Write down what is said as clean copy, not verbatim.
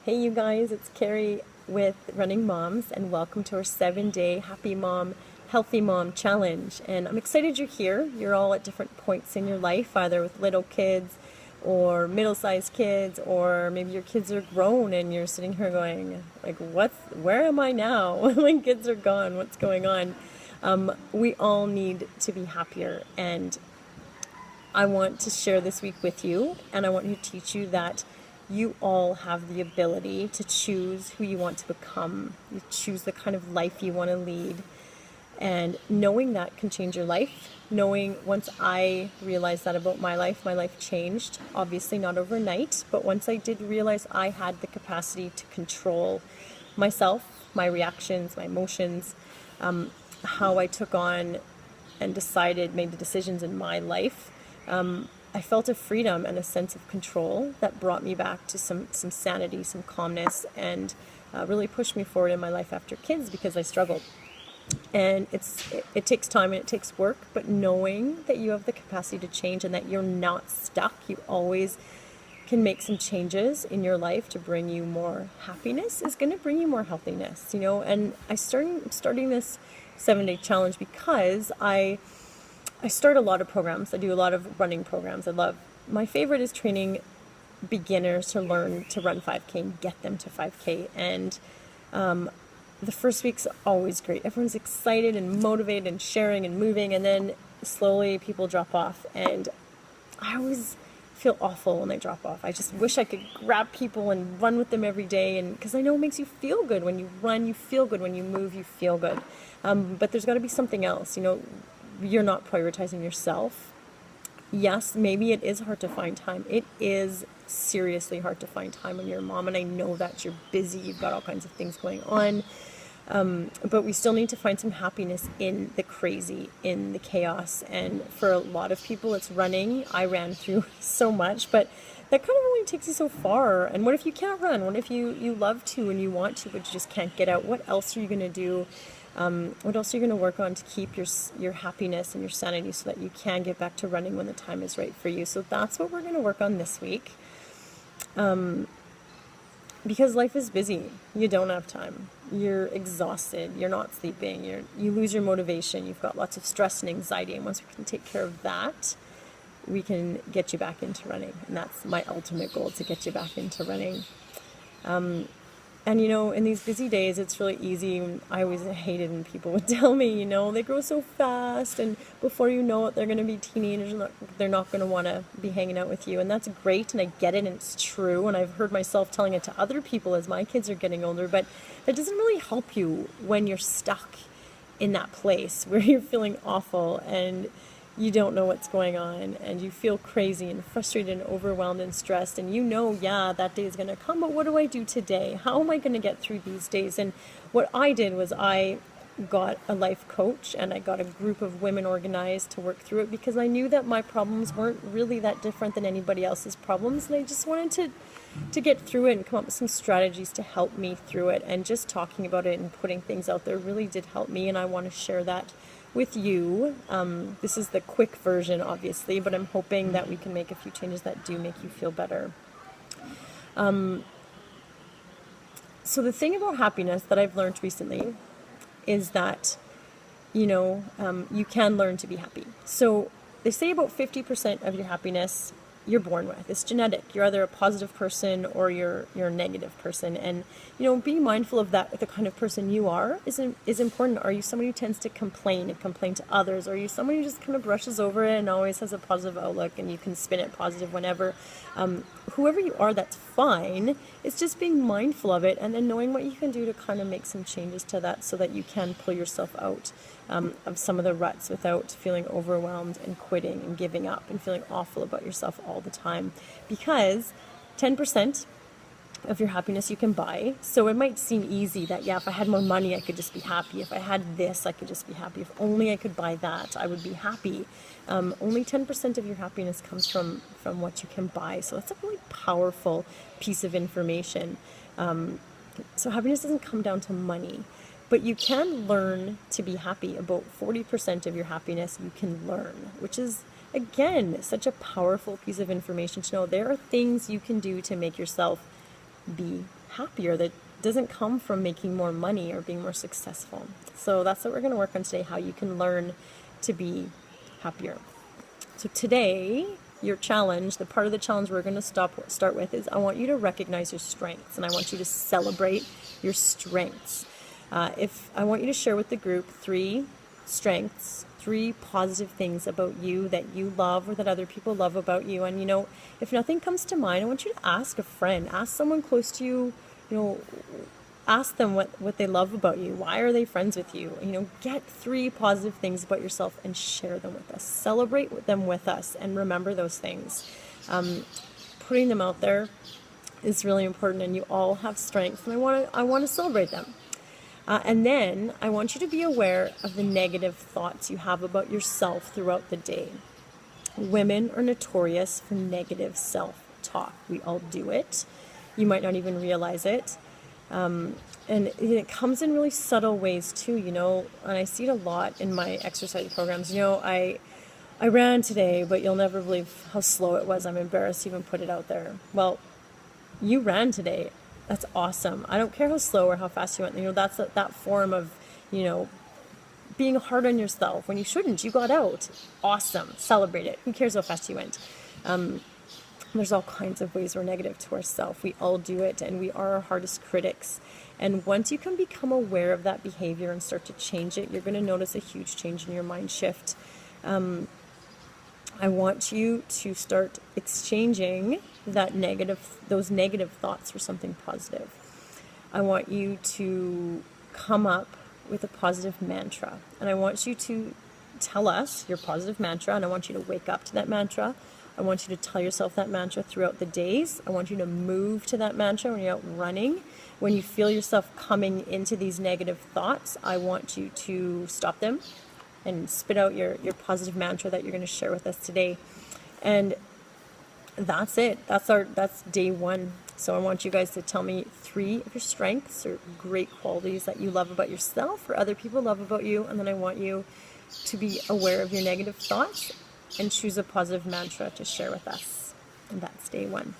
Hey you guys, it's Carrie with Running Moms, and welcome to our 7-day Happy Mom, Healthy Mom Challenge. And I'm excited you're here. You're all at different points in your life, either with little kids or middle-sized kids, or maybe your kids are grown and you're sitting here going, like, where am I now? My kids are gone, what's going on? We all need to be happier, and I want to share this week with you, and I want to teach you that you all have the ability to choose who you want to become. You choose the kind of life you want to lead. And knowing that can change your life. Knowing, once I realized that about my life changed. Obviously not overnight, but once I did realize I had the capacity to control myself, my reactions, my emotions, how I took on and made the decisions in my life, I felt a freedom and a sense of control that brought me back to some sanity, some calmness, and really pushed me forward in my life after kids, because I struggled. And it takes time and it takes work, but knowing that you have the capacity to change and that you're not stuck, you always can make some changes in your life to bring you more happiness, is going to bring you more healthiness, you know. And I'm starting this 7-day challenge because I start a lot of programs. I do a lot of running programs. My favorite is training beginners to learn to run 5K and get them to 5K. And the first week's always great. Everyone's excited and motivated and sharing and moving, and then slowly people drop off. And I always feel awful when they drop off. I just wish I could grab people and run with them every day, and because I know it makes you feel good. When you run, you feel good. When you move, you feel good. But there's got to be something else, you know. You're not prioritizing yourself. Yes, maybe it is hard to find time. It is seriously hard to find time when you're a mom, and I know that you're busy, you've got all kinds of things going on, but we still need to find some happiness in the crazy, in the chaos. And for a lot of people, it's running. I ran through so much, but that kind of only takes you so far. And what if you can't run? What if you love to and you want to, but you just can't get out? What else are you going to do? What else are you going to work on to keep your happiness and your sanity so that you can get back to running when the time is right for you? So that's what we're going to work on this week. Because life is busy. You don't have time. You're exhausted. You're not sleeping. You lose your motivation. You've got lots of stress and anxiety. And once we can take care of that, we can get you back into running. And that's my ultimate goal, to get you back into running. And, you know, in these busy days, it's really easy. I always hated when people would tell me, you know, they grow so fast, and before you know it, they're going to be teenagers, and they're not going to want to be hanging out with you. And that's great, and I get it, and it's true. And I've heard myself telling it to other people as my kids are getting older, but that doesn't really help you when you're stuck in that place where you're feeling awful and you don't know what's going on, and you feel crazy and frustrated and overwhelmed and stressed, and you know, yeah, that day is going to come, but what do I do today? How am I going to get through these days? And what I did was I got a life coach, and I got a group of women organized to work through it, because I knew that my problems weren't really that different than anybody else's problems, and I just wanted to get through it and come up with some strategies to help me through it. And just talking about it and putting things out there really did help me, and I want to share that with you. This is the quick version, obviously, but I'm hoping that we can make a few changes that do make you feel better. So the thing about happiness that I've learned recently is that, you know, you can learn to be happy. So they say about 50% of your happiness you're born with. It's genetic. You're either a positive person or you're a negative person. And, you know, being mindful of that, the kind of person you are is important. Are you somebody who tends to complain to others? Or are you somebody who just kind of brushes over it and always has a positive outlook, and you can spin it positive whenever? Whoever you are, that's fine. It's just being mindful of it, and then knowing what you can do to kind of make some changes to that so that you can pull yourself out of some of the ruts without feeling overwhelmed and quitting and giving up and feeling awful about yourself all the time. Because 10% of your happiness you can buy. So it might seem easy that, yeah, if I had more money, I could just be happy. If I had this, I could just be happy. If only I could buy that, I would be happy. Only 10% of your happiness comes from what you can buy. So that's a really powerful piece of information. So happiness doesn't come down to money. But you can learn to be happy. About 40% of your happiness you can learn, which is, again, such a powerful piece of information to know. There are things you can do to make yourself be happier, that doesn't come from making more money or being more successful. So that's what we're going to work on today, how you can learn to be happier. So today, your challenge, the part of the challenge we're going to start with is I want you to recognize your strengths, and I want you to celebrate your strengths. If I want you to share with the group 3 strengths, 3 positive things about you that you love or that other people love about you. And, if nothing comes to mind, I want you to ask a friend, ask someone close to you, ask them what they love about you. Why are they friends with you? Get 3 positive things about yourself and share them with us. Celebrate them with us and remember those things. Putting them out there is really important, and you all have strengths, and I want to celebrate them. And then I want you to be aware of the negative thoughts you have about yourself throughout the day. Women are notorious for negative self-talk. We all do it. You might not even realize it. And it comes in really subtle ways too, and I see it a lot in my exercise programs. I ran today, but you'll never believe how slow it was. I'm embarrassed to even put it out there. Well, you ran today. That's awesome. I don't care how slow or how fast you went. That's that form of, being hard on yourself when you shouldn't. You got out. Awesome. Celebrate it. Who cares how fast you went? There's all kinds of ways we're negative to ourselves. We all do it, and we are our hardest critics. And once you can become aware of that behavior and start to change it, you're going to notice a huge change in your mind shift. I want you to start exchanging those negative thoughts for something positive. I want you to come up with a positive mantra, and I want you to tell us your positive mantra, and I want you to wake up to that mantra. I want you to tell yourself that mantra throughout the days. I want you to move to that mantra when you're out running. When you feel yourself coming into these negative thoughts, I want you to stop them and spit out your positive mantra that you're going to share with us today. And that's it. That's day 1. So I want you guys to tell me 3 of your strengths or great qualities that you love about yourself or other people love about you. And then I want you to be aware of your negative thoughts and choose a positive mantra to share with us. And that's day 1.